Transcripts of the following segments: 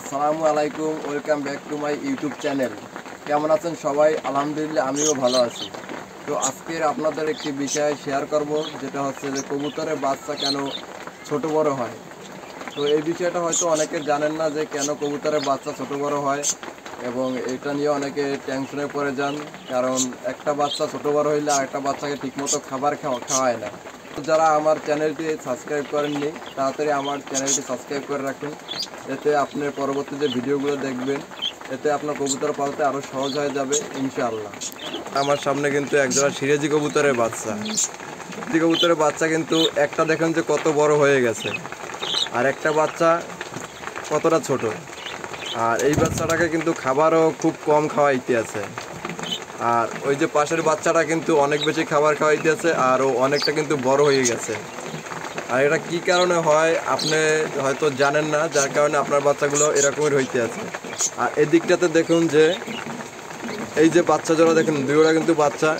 আসসালামু আলাইকুম, welcome back to my YouTube channel. কেমন আছেন সবাই? আলহামদুলিল্লাহ, আমিও ভালো আছি। তো আজকের আপনাদের একটি বিষয় শেয়ার করব, যেটা হচ্ছে যে কবুতরের বাচ্চা কেন ছোট বড় হয়। তো এই বিষয়টা হয়তো অনেকে জানেন না যে কেন কবুতরের বাচ্চা ছোট বড় হয়, এবং এটা নিয়ে অনেকে টেনশনে পড়ে যান। কারণ একটা বাচ্চা ছোট বড় হইলে আরেকটা বাচ্চাকে ঠিকমতো খাবার খাওয়ায় না। যারা আমার চ্যানেলটি সাবস্ক্রাইব করেননি, তাড়াতাড়ি আমার চ্যানেলটি সাবস্ক্রাইব করে রাখুন। এতে আপনি পরবর্তী যে ভিডিওগুলো দেখবেন, এতে আপনার কবুতর পালতে আরও সহজ হয়ে যাবে ইনশাআল্লাহ। আমার সামনে কিন্তু একজোড়া সিরাজি কবুতরের বাচ্চা। সিরাজি কবুতরের বাচ্চা কিন্তু একটা দেখেন যে কত বড় হয়ে গেছে, আর একটা বাচ্চা কতটা ছোট। আর এই বাচ্চাটাকে কিন্তু খাবারও খুব কম খাওয়াইতে আছে। আর ওই যে পাশের বাচ্চাটা কিন্তু অনেক বেশি খাবার খাওয়াইতে আছে, আর ও অনেকটা কিন্তু বড় হয়ে গেছে। আর এটা কি কারণে হয় আপনি হয়তো জানেন না, যার কারণে আপনার বাচ্চাগুলো এরকমের হইতে আছে। আর এদিকটাতে দেখুন যে এই যে বাচ্চা জোড়া দেখুন, দুইটা কিন্তু বাচ্চা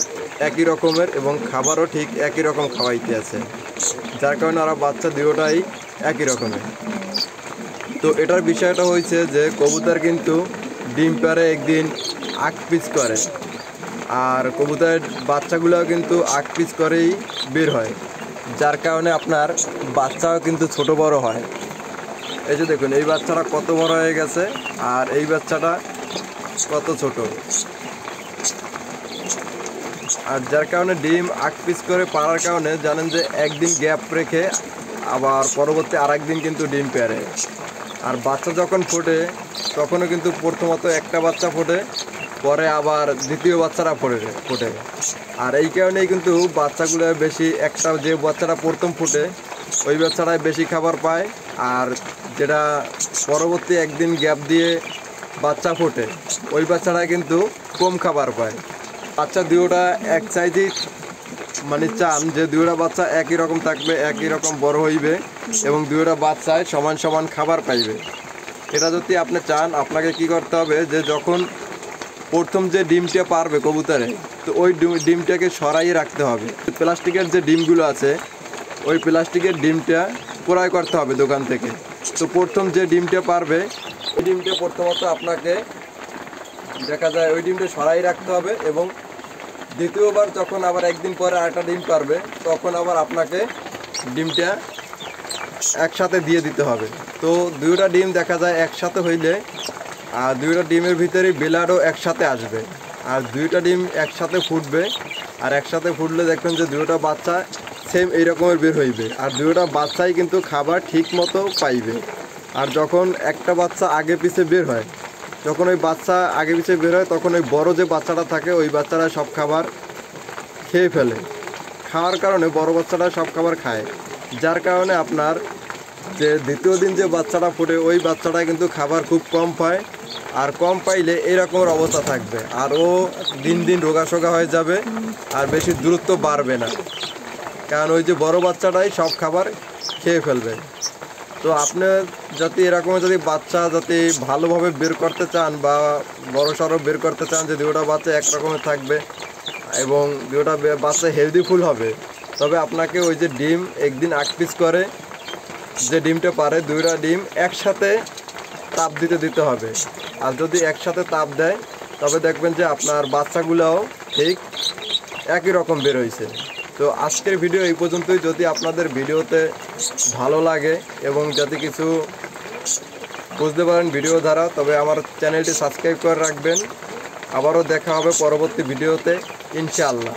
একই রকমের এবং খাবারও ঠিক একই রকম খাওয়াইতে আছে, যার কারণে ওরা বাচ্চা দুটোটাই একই রকমের। তো এটার বিষয়টা হয়েছে যে কবুতর কিন্তু ডিম পারে একদিন 8 পিস করে, আর কবুতরের বাচ্চাগুলো কিন্তু 8 পিস করেই বের হয়, যার কারণে আপনার বাচ্চাও কিন্তু ছোট বড় হয়। এই যে দেখুন, এই বাচ্চাটা কত বড় হয়ে গেছে আর এই বাচ্চাটা কত ছোট। আর যার কারণে ডিম 8 পিস করে পারার কারণে জানেন যে একদিন গ্যাপ রেখে আবার পরবর্তী আরেকদিন কিন্তু ডিম পারে। আর বাচ্চা যখন ফোটে তখনও কিন্তু প্রথমত একটা বাচ্চা ফোটে, পরে আবার দ্বিতীয় বাচ্চারা ফোটে। আর এই কারণেই কিন্তু বাচ্চাগুলো বেশি, একটা যে বাচ্চাটা প্রথম ফোটে ওই বাচ্চাটাই বেশি খাবার পায়, আর যেটা পরবর্তী একদিন গ্যাপ দিয়ে বাচ্চা ফোটে ওই বাচ্চাটাই কিন্তু কম খাবার পায়। বাচ্চা দুটোটা এক সাইজই মানে চান যে দুইটা বাচ্চা একই রকম থাকবে, একই রকম বড় হইবে এবং দুইটা বাচ্চায় সমান সমান খাবার পাইবে। এটা যদি আপনি চান, আপনাকে কি করতে হবে যে যখন প্রথম যে ডিমটা পারবে কবুতরে, তো ওই ডিমটাকে সরাই রাখতে হবে। প্লাস্টিকের যে ডিমগুলো আছে ওই প্লাস্টিকের ডিমটা ক্রয় করতে হবে দোকান থেকে। তো প্রথম যে ডিমটা পারবে ওই ডিমটা প্রথমত আপনাকে দেখা যায় ওই ডিমটা সরাই রাখতে হবে, এবং দ্বিতীয়বার যখন আবার একদিন পরে আরেকটা ডিম পারবে তখন আবার আপনাকে ডিমটা একসাথে দিয়ে দিতে হবে। তো দুইটা ডিম দেখা যায় একসাথে হইলে, আর দুইটা ডিমের ভিতরে ব্লাডও একসাথে আসবে, আর দুইটা ডিম একসাথে ফুটবে। আর একসাথে ফুটলে দেখবেন যে দুইটা বাচ্চা সেম এই রকমের বের হইবে, আর দুইটা বাচ্চাই কিন্তু খাবার ঠিক মতো পাইবে। আর যখন একটা বাচ্চা আগে পিছে বের হয়, যখন ওই বাচ্চা আগে পিছে বের হয় তখন ওই বড় যে বাচ্চাটা থাকে ওই বাচ্চারা সব খাবার খেয়ে ফেলে। খাওয়ার কারণে বড় বাচ্চাটা সব খাবার খায়, যার কারণে আপনার যে দ্বিতীয় দিন যে বাচ্চাটা ফোটে ওই বাচ্চাটা কিন্তু খাবার খুব কম পায়। আর কম পাইলে এরকমের অবস্থা থাকবে, আর ও দিন দিন রোগাশোগা হয়ে যাবে আর বেশি দূরত্ব বাড়বে না, কারণ ওই যে বড় বাচ্চাটাই সব খাবার খেয়ে ফেলবে। তো আপনি যদি এরকম যদি বাচ্চা যদি ভালোভাবে বের করতে চান বা বড় সড়ো বের করতে চান যে দুটো বাচ্চা একরকমের থাকবে এবং দুটো বাচ্চা হেলদিফুল হবে, তবে আপনাকে ওই যে ডিম একদিন 8 পিস করে যে ডিমটা পারে দুইটা ডিম একসাথে তাপ দিতে হবে। আর যদি একসাথে তাপ দেয় তবে দেখবেন যে আপনার বাচ্চাগুলোও ঠিক একই রকম বের হয়েছে। তো আজকের ভিডিও এই পর্যন্তই। যদি আপনাদের ভিডিওতে ভালো লাগে এবং যদি কিছু বুঝতে পারেন ভিডিও দ্বারা, তবে আমার চ্যানেলটি সাবস্ক্রাইব করে রাখবেন। আবারও দেখা হবে পরবর্তী ভিডিওতে ইনশাআল্লাহ।